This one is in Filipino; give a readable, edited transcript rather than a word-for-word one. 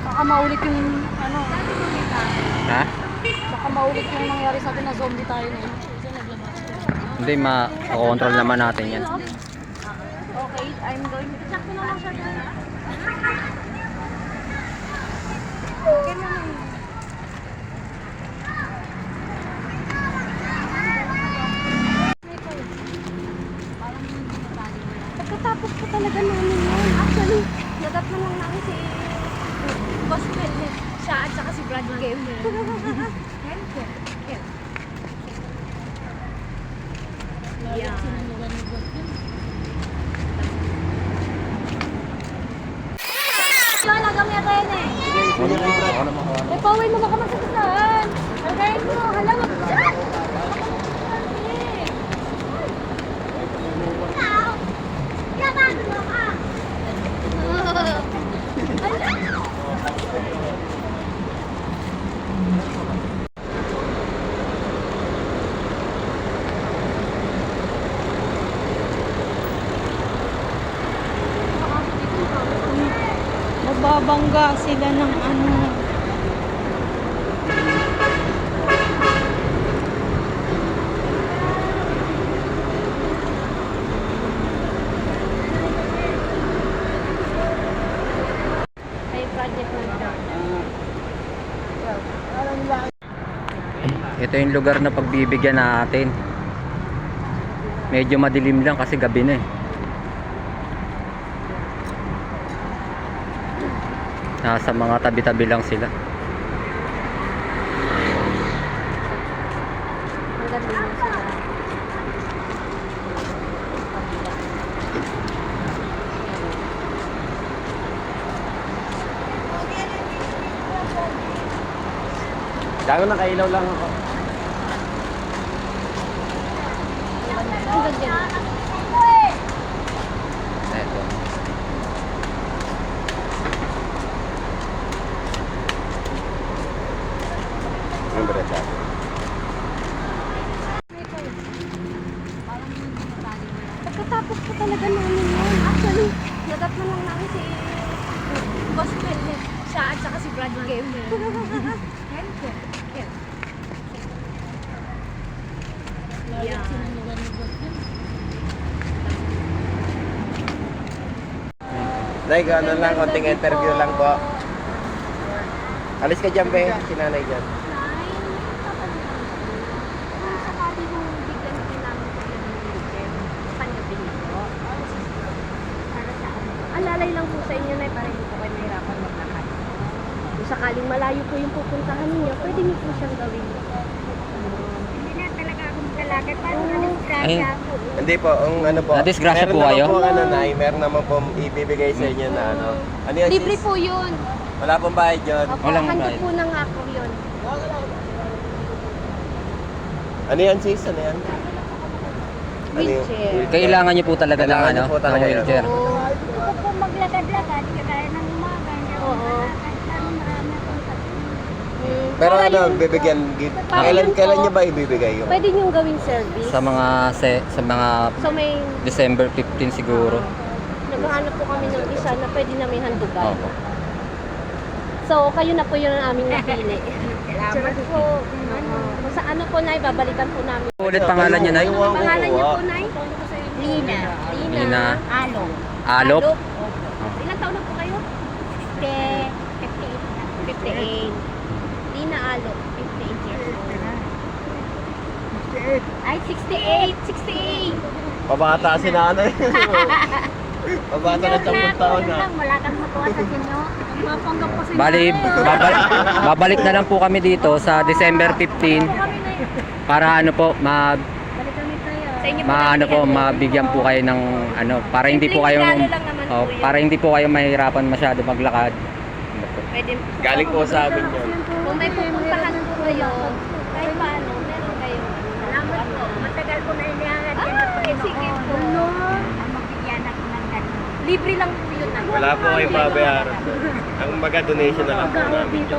Baka maulit yung ano. Ha? Baka maulit yung nangyari sa atin na zombie tayo na yun. Hindi, ma-control naman natin yan. Okay, I'm going to check ko na lang siya dyan. Okay naman. Pagkatapos ko talaga namin yun. Actually, nagat na lang namin si Gospel. Siya at saka si Brad Game. Yeah. Wala kami atayin eh. Eh, pawin mo baka masasahan. Tagayin mo, hala mo. Magbabangga sila ng ano. Ay, project na. Ito yung lugar na pagbibigyan natin. Medyo madilim lang kasi gabi na eh. Nasa mga tabi-tabi lang sila. Magaling na sila. Gago na kailaw lang ako. Ang ganda. Ito. Ang berasa. Pagkatapos ko talaga namin yun. Actually, nagat na lang namin si Gospel. Siya at saka si Brad Game. Yeah. Nay, ano lang, konting interview lang po. Alis ka dyan, be. Si nanay dyan. Alalay lang po sa inyo na para hindi po kayo mahirapan maglakad. Kung sakaling malayo po yung pupuntahan ninyo, pwede niyo po siyang gawin. Hindi na talaga ako maglalakad. Paano na disgrasya po? Hindi po, ang ano po. Na-disgrasya po meron kayo? naman po, ano, Nay, meron naman po ibibigay sa inyo na ano. Ano yan, Libre sis? po yun. Wala pong bayad yun. Opo, Walang handog bayad. po ng ako yun. Ano yan, sis? Ano yan? Ano yun? Wheelchair. Kailangan niyo po talaga ng Kailangan ano, niyo po talaga ng yun. wheelchair. Oo. Gusto ko maglakad-lakad, kagaya ng umaga, hindi ako Oo. makalakad. Parang marami akong sakit. Pero Para ano, yung- bibigyan, Para kailan, yun po. kailan nyo ba ibibigay yun? Pwede niyong gawing service. Sa mga So may December 15 siguro. naghahanap po kami ng isa na pwede namin handugan. Opo. So kayo na po yun ang aming napili. Salamat po. Kung sa ano po, Nay, babalikan po namin. Ulit pangalan niyo, Nay? Ewan ko Pangalan po, niyo ah. po, Nay? Lina. Lina. Alo. Alop. Ilang taon na po kayo? 58. Lina Alop, 58 years old. Ay, 68. Pabata si nanay. Pabata na 10 taon na. Wala kang matuwa sa sinyo. Mapanggap po si Bali, babalik na lang po kami dito sa December 15 para ano po, Sa inyo po ano po, mabigyan po kayo ng ano, para hindi po kayo Simpleng regalo lang naman po yun. para hindi po kayo mahirapan masyado maglakad. Pwede, Galing po sa amin yun. kung may pupuntahan po kayo, kahit paano, meron kayo. Salamat po. Matagal ko na inihangat yan ng Panginoon. Sige po. Ang mabigyan ako ng ganun. Libre lang po yun. Wala po kayong babayaran. Ang maga donation na lang po namin yun. Dito,